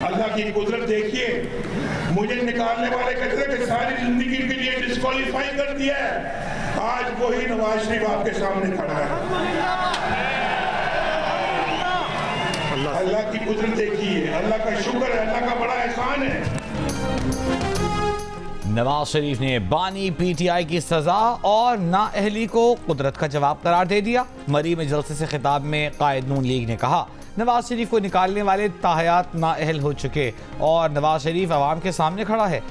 अल्लाह की कुदरत देखिए, मुझे निकालने वाले कहते कि सारी जिंदगी के लिए डिस्क्वालीफाई कर दिया है। आज वही नवाज शरीफ आपके सामने खड़ा है। अल्लाह की कुदरत देखिए, अल्लाह का शुक्र है, अल्लाह का बड़ा एहसान है। नवाज शरीफ ने बानी पीटीआई की सजा और नाअहली को कुदरत का जवाब करार दे दिया। मरी में जलसे से खिताब में कायद नून लीग ने कहा, नवाज शरीफ को निकालने वाले ताहयात नाअहल हो चुके और नवाज शरीफ अवाम के सामने खड़ा है।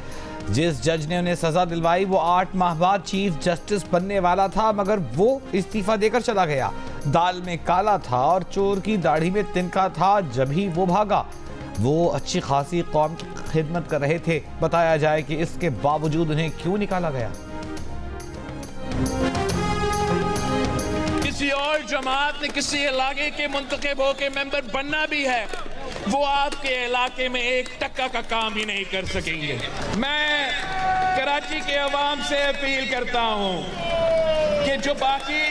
जिस जज ने उन्हें सजा दिलवाई वो 8 माह बाद चीफ जस्टिस बनने वाला था, मगर वो इस्तीफा देकर चला गया। दाल में काला था और चोर की दाढ़ी में तिनका था, जब ही वो भागा। वो अच्छी खासी कौम की खिदमत कर रहे थे। बताया जाए कि इसके बावजूद उन्हें क्यों निकाला गया। किसी और जमात ने किसी इलाके के मुंतखब होकर मेंबर बनना भी है, वो आपके इलाके में 1 टक्का का काम ही नहीं कर सकेंगे। मैं कराची के अवाम से अपील करता हूं कि जो बाकी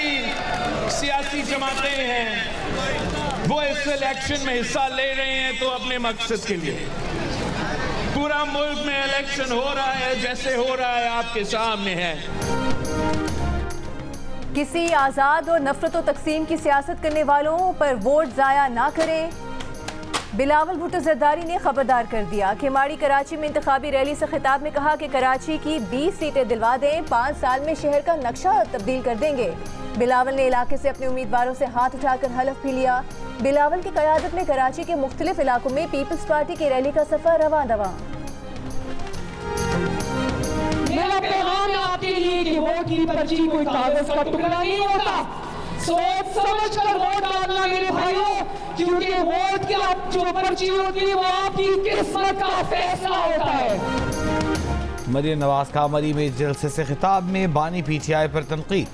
सियासी जमातें हैं वो इस इलेक्शन में हिस्सा ले रहे हैं तो अपने मकसद के लिए। पूरा मुल्क में इलेक्शन हो रहा है, जैसे हो रहा है आपके सामने है। किसी आज़ाद और नफरत व तकसीम की सियासत करने वालों पर वोट ज़ाया ना करें। बिलावल भुट्टो जरदारी ने खबरदार कर दिया। खिमाड़ी कराची में इंतखाबी रैली से खिताब में कहा कि कराची की 20 सीटें दिलवा दें, 5 साल में शहर का नक्शा तब्दील कर देंगे। बिलावल ने इलाके से अपने उम्मीदवारों से हाथ उठाकर हलफ भी लिया। बिलावल की क़यादत में कराची के मुख्तलिफ इलाकों में पीपल्स पार्टी की रैली का सफर रवां दवां। मेरा पैगाम है आपके लिए कि वोट की पर्ची कोई कागज का टुकड़ा नहीं होता। सोच समझ कर वोट डालना मेरे भाइयों, क्योंकि वोट की जो पर्ची होती है वो आपकी किस्मत का फैसला होता है। मरीम नवाज का मरी में जलसे से खिताब में बानी पीटीआई पर तनकीद।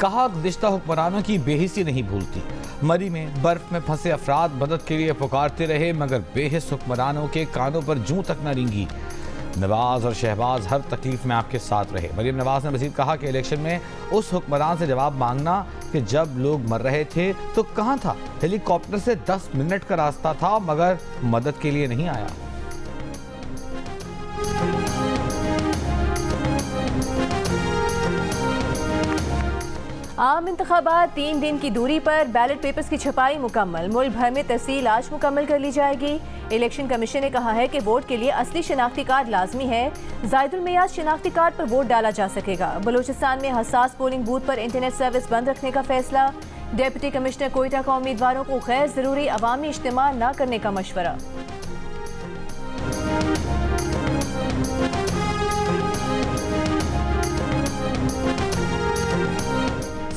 कहा, गुज़िश्ता हुक्मरानों की बेहिसी नहीं भूलती। मरी में बर्फ में फंसे अफराद मदद के लिए पुकारते रहे, मगर बेहिस हुक्मरानों के कानों पर जूं तक न रेंगी। नवाज और शहबाज हर तकलीफ में आपके साथ रहे। मरीम नवाज ने मजीद कहा कि इलेक्शन में उस हुक्मरान से जवाब मांगना कि जब लोग मर रहे थे तो कहाँ था। हेलीकॉप्टर से 10 मिनट का रास्ता था, मगर मदद के लिए नहीं आया। आम इंतखाबात 3 दिन की दूरी पर बैलेट पेपर्स की छपाई मुकम्मल। मुल्क भर में तहसील आज मुकम्मल कर ली जाएगी। इलेक्शन कमीशन ने कहा है कि वोट के लिए असली शनाख्ती कार्ड लाजमी है। जायदुल मियाद शनाख्ती कार्ड पर वोट डाला जा सकेगा। बलूचिस्तान में हसास पोलिंग बूथ पर इंटरनेट सर्विस बंद रखने का फैसला। डिप्टी कमिश्नर कोयटा का उम्मीदवारों को गैर जरूरी अवामी इज्तिमा न करने का मशवरा।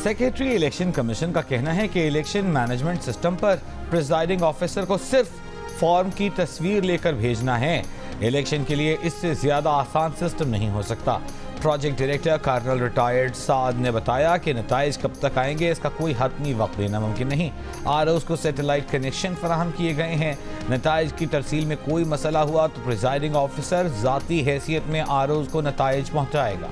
सेक्रेटरी इलेक्शन कमीशन का कहना है कि इलेक्शन मैनेजमेंट सिस्टम पर प्रिजाइडिंग ऑफिसर को सिर्फ फॉर्म की तस्वीर लेकर भेजना है। इलेक्शन के लिए इससे ज्यादा आसान सिस्टम नहीं हो सकता। प्रोजेक्ट डायरेक्टर कर्नल रिटायर्ड साद ने बताया कि नताइज कब तक आएंगे इसका कोई हतमी वक्त देना मुमकिन नहीं। आरओज़ को सैटेलाइट कनेक्शन फराहम किए गए हैं। नताइज की तरसील में कोई मसला हुआ तो प्रिजाइडिंग ऑफिसर ज़ाती हैसियत में आरओज़ को नताइज पहुँचाएगा।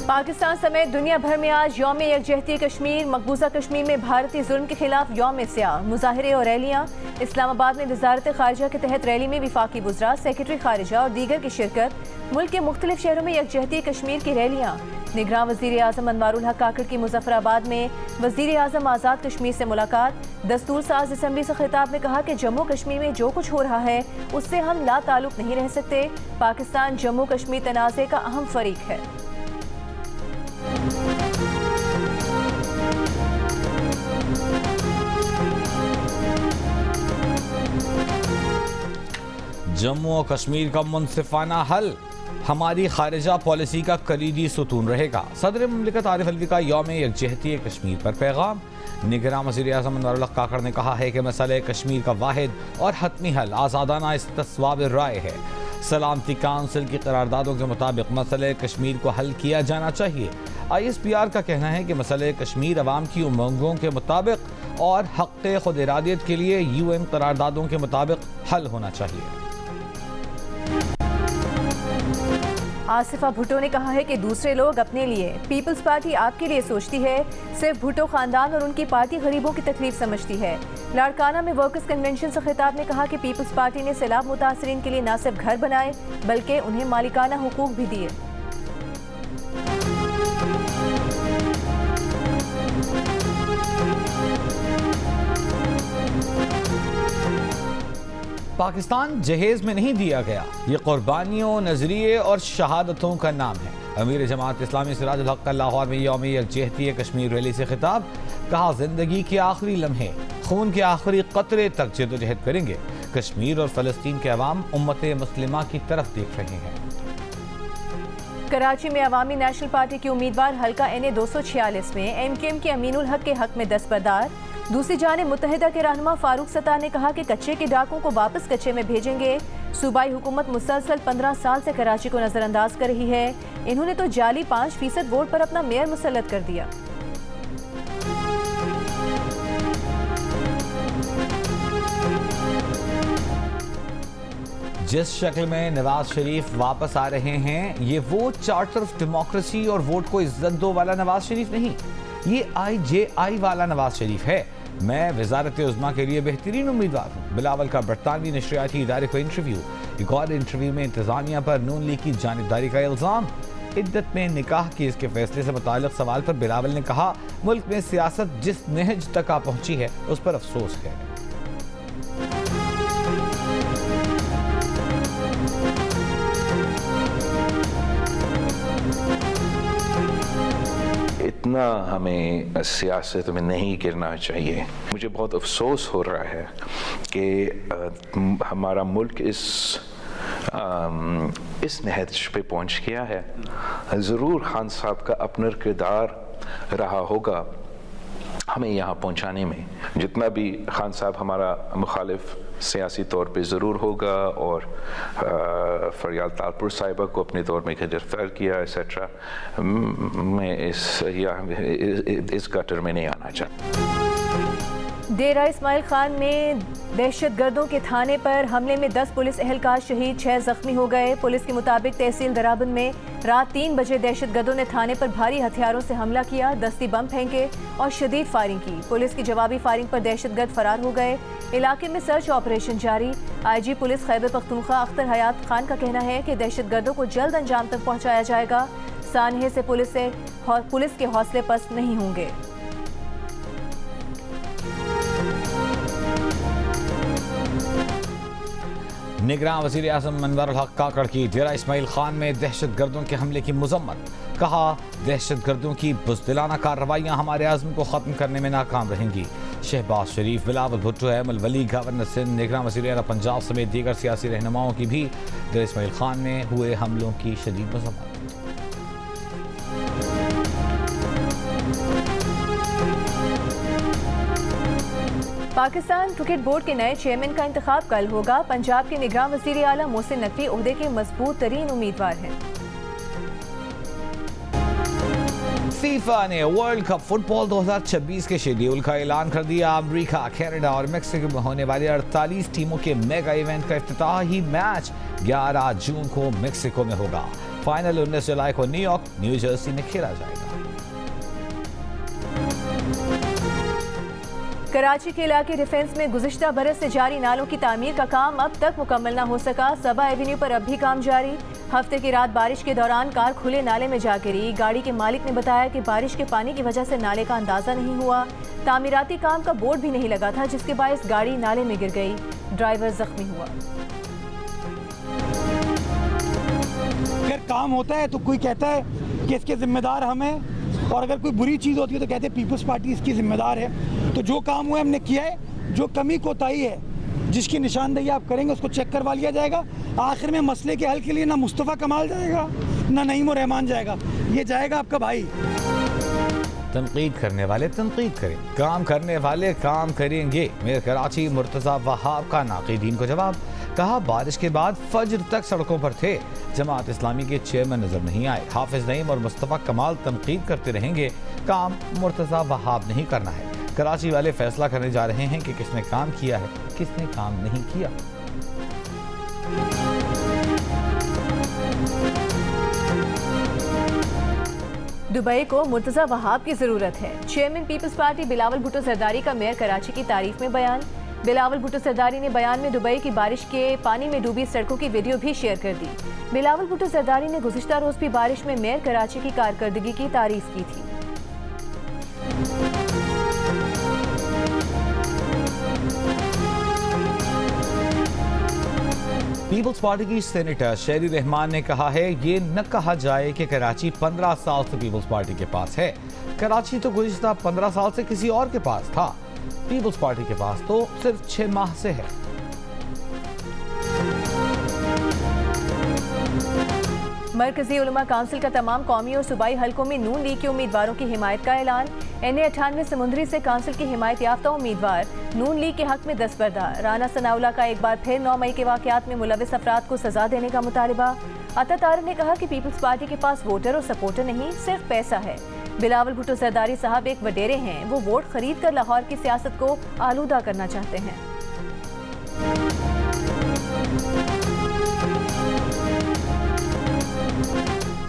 पाकिस्तान समेत दुनिया भर में आज यौम यकजहती कश्मीर। मकबूजा कश्मीर में भारतीय जुल्म के खिलाफ यौम स्याह मुजाहरे और रैलियाँ। इस्लामाबाद में वजारत खारिजा के तहत रैली में विफाकी वज़रा, सेक्रेटरी खारिजा और दीगर की शिरकत। मुल्क के मुख्तलिफ शहरों में यकजहती कश्मीर की रैलियाँ। निगरान वज़ीर आज़म अनवारुल हक काकड़ की मुजफ्फराबाद में वज़ीर आज़म आज़ाद कश्मीर से मुलाकात। दस्तूर साज असम्बली से खिताब में कहा कि जम्मू कश्मीर में जो कुछ हो रहा है उससे हम ला ताल्लुक नहीं रह सकते। पाकिस्तान जम्मू कश्मीर तनाज़े का अहम फरीक है। जम्मू और कश्मीर का मुनसिफाना हल हमारी खारिजा पॉलिसी का कलीदी सुतून रहेगा। सदर मुमलिकत आरिफ अलवी का यौम यकजहती कश्मीर पर पैगाम। निगरान वज़ीर आज़म अनवारुल हक काकड़ ने कहा है कि मसले कश्मीर का वाहिद और हतमी हल आज़ादाना इस्तिस्वाब राय है। सलामती काउंसिल की करारदादों के मुताबिक मसले कश्मीर को हल किया जाना चाहिए। ISPR का कहना है कि मसले कश्मीर अवाम की उमंगों के मुताबिक और हक़ खुद इरादियत के लिए UN करारदादों के मुताबिक हल होना चाहिए। आसिफा भुट्टो ने कहा है कि दूसरे लोग अपने लिए, पीपल्स पार्टी आपके लिए सोचती है। सिर्फ भुट्टो खानदान और उनकी पार्टी गरीबों की तकलीफ समझती है। लाड़काना में वर्कर्स कन्वेंशन से खिताब में कहा कि पीपल्स पार्टी ने सैलाब मुतासरीन के लिए न सिर्फ घर बनाए बल्कि उन्हें मालिकाना हुकूक भी दिए। पाकिस्तान जहेज में नहीं दिया गया, ये कुर्बानियों, नजरिए और शहादतों का नाम है। अमीर जमात इस्लामी सिराजुल हक का लाहौर में यौम यकजहती कश्मीर रैली से खिताब, कहा जिंदगी के आखिरी लम्हे, खून के आखिरी कतरे तक जदोजहद करेंगे। कश्मीर और फलस्तीन के अवाम उम्मत मुस्लिमा की तरफ देख रहे हैं। कराची में अवामी नेशनल पार्टी की उम्मीदवार हल्का NA 246 में MKM के अमीनुल हक के हक में दस्तबरदार। दूसरी जानिब मुत्तहिदा के रहनुमा फारूक सत्तार ने कहा कि कच्चे के डाकों को वापस कच्चे में भेजेंगे। सूबाई हुकूमत मुसलसल 15 साल से कराची को नजरअंदाज कर रही है। इन्होंने तो जाली 5% वोट पर अपना मेयर मुसल्लत कर दिया। जिस शक्ल में नवाज शरीफ वापस आ रहे हैं, ये वो चार्टर ऑफ डेमोक्रेसी और वोट को इज्जत दो वाला नवाज शरीफ नहीं, ये IJI वाला नवाज शरीफ है। मैं वजारत उज़्मा के लिए बेहतरीन उम्मीदवार हूँ। बिलावल का बरतानवी नशरियाती इदारे को इंटरव्यू। एक और इंटरव्यू में इंतजामिया पर नून लीग की जानिबदारी का इल्ज़ाम। इद्दत में निकाह के इसके फैसले से मुताल्लिक़ सवाल पर बिलावल ने कहा, मुल्क में सियासत जिस नहज तक आ पहुंची है उस पर अफसोस है। इतना हमें सियासत में नहीं गिरना चाहिए। मुझे बहुत अफसोस हो रहा है कि हमारा मुल्क इस नहज पे पहुंच गया है। ज़रूर खान साहब का अपना किरदार रहा होगा हमें यहाँ पहुँचाने में। जितना भी खान साहब हमारा मुखालिफ सियासी तौर पे ज़रूर होगा और फरियाल तालपुर साहिबा को अपने दौर में गिरफ्तार किया एक्सेट्रा, मैं इस गटर में नहीं आना चाहता। डेरा इस्माइल खान में दहशतगर्दों के थाने पर हमले में 10 पुलिस एहलकार शहीद, 6 जख्मी हो गए। पुलिस के मुताबिक तहसील दराबन में रात 3 बजे दहशतगर्दों ने थाने पर भारी हथियारों से हमला किया, दस्ती बम फेंके और शदीद फायरिंग की। पुलिस की जवाबी फायरिंग पर दहशतगर्द फरार हो गए। इलाके में सर्च ऑपरेशन जारी। IG पुलिस खैबर पख्तूनख्वा अख्तर हयात खान का कहना है कि दहशतगर्दों को जल्द अंजाम तक पहुँचाया जाएगा। सानहे से पुलिस के हौसले पस्त नहीं होंगे। निगरान वज़ीर आज़म मनवर हक काकड़ की डेरा इस्माइल खान में दहशतगर्दों के हमले की मजम्मत। कहा, दहशतगर्दों की बुज़दिलाना कार्रवाइयाँ हमारे आज़म को ख़त्म करने में नाकाम रहेंगी। शहबाज शरीफ, बिलावल भुट्टो, अहमद वली, गवर्नर सिंध, निगरान वज़ीर आला पंजाब समेत दीगर सियासी रहनुमाओं की भी डेरा इस्माइल खान में हुए हमलों की शदीद मजम्मत। पाकिस्तान क्रिकेट बोर्ड के नए चेयरमैन का इंतखाब कल होगा। पंजाब के निगरान वज़ीर आला मोहसिन नकवी ओहदे के मजबूत तरीन उम्मीदवार हैं। फीफा ने वर्ल्ड कप फुटबॉल 2026 के शेड्यूल का ऐलान कर दिया। अमेरिका, कनाडा और मेक्सिको में होने वाले 48 टीमों के मेगा इवेंट का इफ्तिताही मैच 11 जून को मेक्सिको में होगा। फाइनल 19 जुलाई को न्यूयॉर्क, न्यू जर्सी में खेला जाएगा। कराची के इलाके डिफेंस में गुज़िश्ता बरस से जारी नालों की तामीर का काम अब तक मुकम्मल न हो सका। सबा एवेन्यू पर अब भी काम जारी। हफ्ते की रात बारिश के दौरान कार खुले नाले में जा गिरी। गाड़ी के मालिक ने बताया कि बारिश के पानी की वजह से नाले का अंदाजा नहीं हुआ। तामीराती काम का बोर्ड भी नहीं लगा था, जिसके बायस गाड़ी नाले में गिर गई। ड्राइवर जख्मी हुआ। अगर काम होता है तो कोई कहता है कि इसके जिम्मेदार हम हैं, और अगर कोई बुरी चीज़ होती है तो कहते हैं पीपल्स पार्टी इसकी जिम्मेदार है। तो जो काम हुआ हमने किया है, जो कमी कोताही है, जिसकी निशानदेही आप करेंगे उसको चेक करवा लिया जाएगा। आखिर में मसले के हल के लिए ना मुस्तफ़ा कमाल जाएगा ना नईम और रहमान जाएगा, ये जाएगा आपका भाई। तनकीद करने वाले तनकीद करें, काम करने वाले काम करेंगे। मेयर कराची मुर्तज़ा वहाब का नाक़िदीन को जवाब। कहा, बारिश के बाद फज्र तक सड़कों पर थे, जमात इस्लामी के चेयरमैन नजर नहीं आए। हाफिज नईम और मुस्तफ़ा कमाल तनकीद करते रहेंगे, काम मुर्तज़ा वहाब नहीं करना है। कराची वाले फैसला करने जा रहे हैं कि किसने काम किया है, किसने काम नहीं किया। दुबई को मुर्तजा वहाब की जरूरत है। चेयरमैन पीपल्स पार्टी बिलावल भुट्टो जरदारी का मेयर कराची की तारीफ में बयान। बिलावल भुट्टो जरदारी ने बयान में दुबई की बारिश के पानी में डूबी सड़कों की वीडियो भी शेयर कर दी। बिलावल भुट्टो जरदारी ने गुज़िश्ता रोज भी बारिश में मेयर कराची की कारकर्दगी की तारीफ की थी। पीपल्स पार्टी की सेनेटर शेरी रहमान ने कहा है, ये न कहा जाए कि कराची 15 साल से पीपल्स पार्टी के पास है। कराची तो गुज़िश्ता 15 साल से किसी और के पास था। पीपल्स पार्टी के पास तो सिर्फ 6 माह से है। मरकजी उलमा काउंसिल का तमाम कौमी और सूबाई हलकों में नून लीग के उम्मीदवारों की हिमायत का ऐलान। NA98 समुद्री से काउंसिल की हिमायत याफ्ता उम्मीदवार नून लीग के हक में दस्तबरदार। राना सनाउल्लाह का एक बार फिर 9 मई के वाकयात में मुलविस अफराद को सजा देने का मुतालबा। अता तारर ने कहा कि पीपल्स पार्टी के पास वोटर और सपोर्टर नहीं, सिर्फ पैसा है। बिलावल भुट्टो जरदारी साहब एक वडेरे हैं, वो वोट खरीद कर लाहौर की सियासत को आलूदा करना चाहते हैं।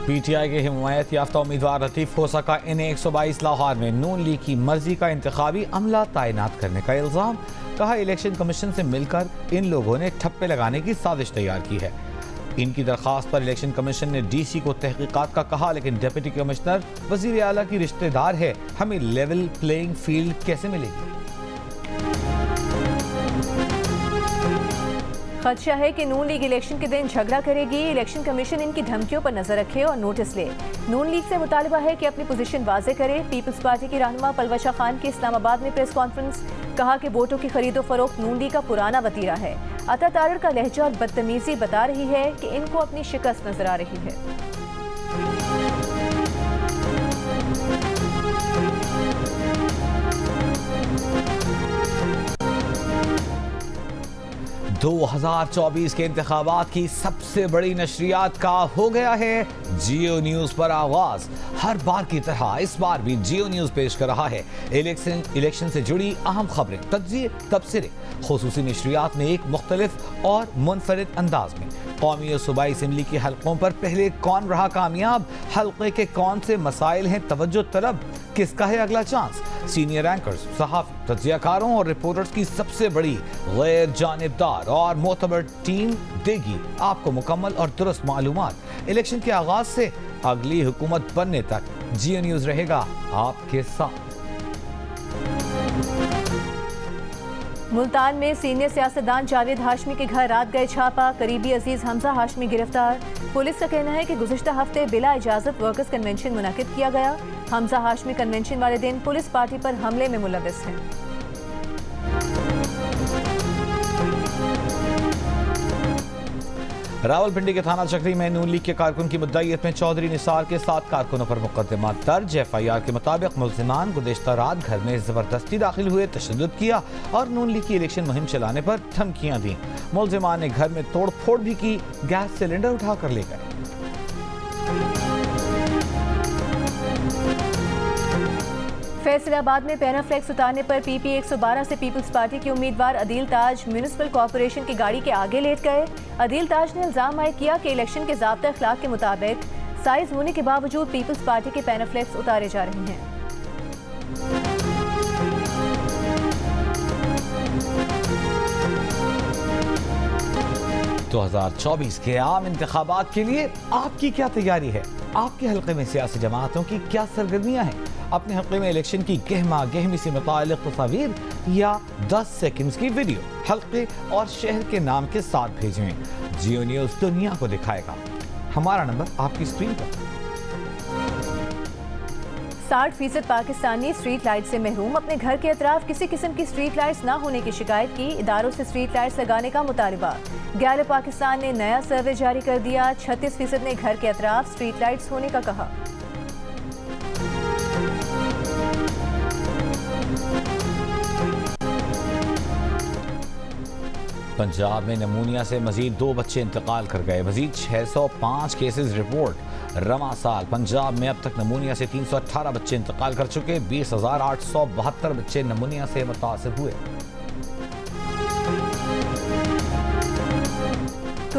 PTI के हिमायत याफ्ता उम्मीदवार लतीफ खोसा का NA122 लाहौर में नून लीग की मर्जी का इंतखाबी अमला तैनात करने का इल्जाम। कहा, इलेक्शन कमीशन से मिलकर इन लोगों ने ठप्पे लगाने की साजिश तैयार की है। इनकी दरखास्त पर इलेक्शन कमीशन ने DC को तहकीकात का कहा, लेकिन डिप्टी कमिश्नर वजीर आला की रिश्तेदार है, हमें लेवल प्लेइंग फील्ड कैसे मिलेगी। खदशा है कि नून लीग इलेक्शन के दिन झगड़ा करेगी। इलेक्शन कमीशन इनकी धमकियों पर नजर रखे और नोटिस ले। नून लीग से मुतालबा है कि अपनी पोजीशन वाजे करे। पीपल्स पार्टी की रहनुमा पलवशा खान की इस्लामाबाद में प्रेस कॉन्फ्रेंस। कहा कि वोटों की खरीदो फरोख्त नून लीग का पुराना वतीरा है। अता तारर का लहजा और बदतमीजी बता रही है कि इनको अपनी शिकस्त नजर आ रही है। 2024 के इंतखाबात की सबसे बड़ी नशरियात का हो गया है जियो न्यूज पर आगाज। हर बार की तरह इस बार भी जियो न्यूज पेश कर रहा है इलेक्शन से जुड़ी अहम खबरें, तज्जिए, तबसरे, खुसूसी नशरियात में एक मुख्तलिफ और मुनफरिद अंदाज में। कौमी और सूबाई असम्बली के हलकों पर पहले कौन रहा कामयाब, हलके के कौन से मसाइल हैं तवज्जो तलब, किसका है अगला चांस। सीनियर एंकर्स, सहाफ़ी, तज्जियाकारों और रिपोर्टर्स की सबसे बड़ी गैर जानिबदार और मोतबर टीम देगी आपको मुकम्मल और दुरुस्त मालूमात। इलेक्शन के आगाज से अगली हुकूमत बनने तक जियो न्यूज रहेगा आपके साथ। मुल्तान में सीनियर सियासतदान जावेद हाशमी के घर रात गए छापा। करीबी अजीज हमजा हाशमी गिरफ्तार। पुलिस का कहना है कि गुज़िश्ता हफ्ते बिला इजाजत वर्कर्स कन्वेंशन मुनक़िद किया गया। हमजा हाशमी कन्वेंशन वाले दिन पुलिस पार्टी पर हमले में मुलविस हैं। रावलपिंडी के थाना चक्री में नून लीग के कारकुन की मुद्दईयत में चौधरी निसार के 7 कारकुनों पर मुकदमा दर्ज। FIR के मुताबिक मुल्जिमान गुज़िश्ता रात घर में जबरदस्ती दाखिल हुए, तशद्दुद किया और नून लीग की इलेक्शन मुहिम चलाने पर धमकियां दी। मुल्जिमान ने घर में तोड़ फोड़ भी की, गैस सिलेंडर उठाकर ले गए। फैसलाबाद में पैनाफ्लेक्स उतारने पर PP 112 से पीपल्स पार्टी के उम्मीदवार अदील ताज म्यूनिसिपल कॉर्पोरेशन की गाड़ी के आगे लेट गए। अदील ताज ने इल्जाम आयद किया कि इलेक्शन के ज़ाब्ता अखलाक के मुताबिक साइज होने के बावजूद पीपल्स पार्टी के पैनाफ्लेक्स उतारे जा रहे हैं। 2024 के आम इंतखाबात के लिए आपकी क्या तैयारी है? आपके हल्के में सियासी जमातों की क्या सरगर्मियां हैं? अपने हल्के में इलेक्शन की गहमा गहमी से मुताल्लिक़ तस्वीर या 10 सेकंड्स की वीडियो हल्के और शहर के नाम के साथ भेजें। जियो न्यूज़ दुनिया को दिखाएगा। हमारा नंबर आपकी स्क्रीन पर। 60% पाकिस्तानी स्ट्रीट लाइट से महरूम। अपने घर के अतराफ किसी किस्म की स्ट्रीट लाइट्स ना होने की शिकायत की। इदारों से स्ट्रीट लाइट्स लगाने का मुतालबा। गैलप पाकिस्तान ने नया सर्वे जारी कर दिया। 36% ने घर के अतराफ स्ट्रीट लाइट्स होने का कहा। पंजाब में नमूनिया से मजीद 2 बच्चे इंतकाल कर गए। मजीद 605 केसेस रिपोर्ट। रमा साल पंजाब में अब तक नमूनिया से 318 बच्चे इंतकाल कर चुके। 20,872 बच्चे नमूनिया से मुतासर हुए।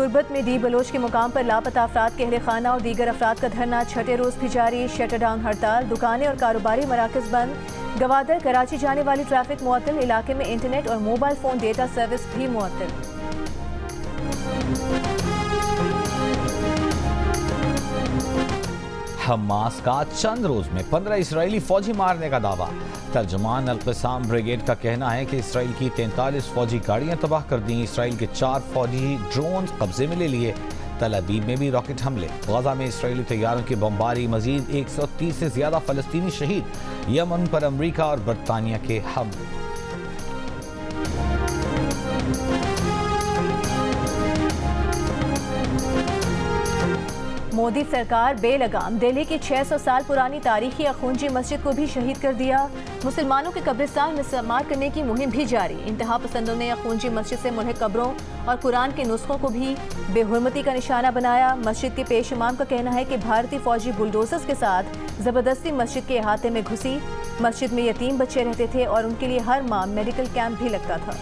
तुर्बत में डी बलोच के मुकाम पर लापता अफराद के अहले खाना और दीगर अफराद का धरना छठे रोज भी जारी। शटर डाउन हड़ताल, दुकानें और कारोबारी मराकज बंद। गवादर कराची जाने वाली ट्रैफिक मुअत्तल, इलाके में इंटरनेट और मोबाइल फोन डेटा सर्विस भी मुअत्तल। हमास का चंद रोज में 15 इसराइली फौजी मारने का दावा। तर्जुमान अल-क़साम ब्रिगेड का कहना है कि इसराइल की 43 फौजी गाड़ियां तबाह कर दी। इसराइल के 4 फौजी ड्रोन कब्जे में ले लिए। तल अबीब में भी रॉकेट हमले। गाजा में इसराइली तैयारों की बमबारी। मजीद 130 से ज्यादा फलस्तीनी शहीद। यमन पर अमरीका और बरतानिया के हमले। मोदी सरकार बेलगाम दिल्ली की 600 साल पुरानी तारीखी अखूंजी मस्जिद को भी शहीद कर दिया। मुसलमानों के कब्रिस्तान में इस्तेमाल करने की मुहिम भी जारी। इंतहा पसंदों ने अखूंजी मस्जिद से मुल्हिक कब्रों और कुरान के नुस्खों को भी बेहुरमती का निशाना बनाया। मस्जिद के पेश इमाम का कहना है कि भारतीय फौजी बुलडोजर्स के साथ जबरदस्ती मस्जिद के अहाते में घुसी। मस्जिद में यतीम बच्चे रहते थे और उनके लिए हर माह मेडिकल कैंप भी लगता था।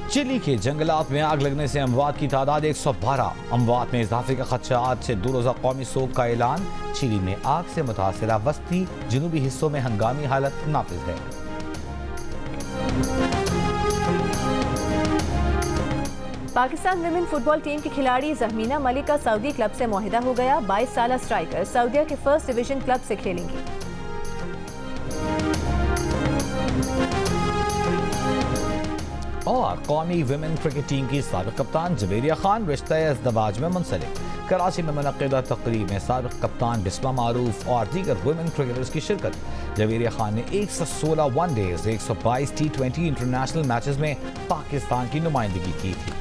चिली के जंगलात में आग लगने से अमवात की तादाद 112। अमवात में इजाफे का खदशा। आज से 2 रोज़ा कौमी सोग का ऐलान। चिली में आग से मुतासिरा बस्ती जनूबी हिस्सों में हंगामी हालत नाफिज है। पाकिस्तान विमेन फुटबॉल टीम की खिलाड़ी जहमीना मलिक का सऊदी क्लब से मुआहिदा हो गया। 22 साल स्ट्राइकर सऊदीया के फर्स्ट डिवीजन क्लब से खेलेंगी। और कौमी विमेन क्रिकेट टीम की साबिक कप्तान जवेरिया खान रिश्ता इज़्दवाज में मुंसलिक। कराची में मुनक़िदा तक़रीब में साबिक कप्तान बिस्मा मारूफ और दीगर विमेन क्रिकेटर्स की शिरकत। जवेरिया खान ने 116 वनडेज, 122 T20 इंटरनेशनल मैचेस में पाकिस्तान की नुमाइंदगी की थी।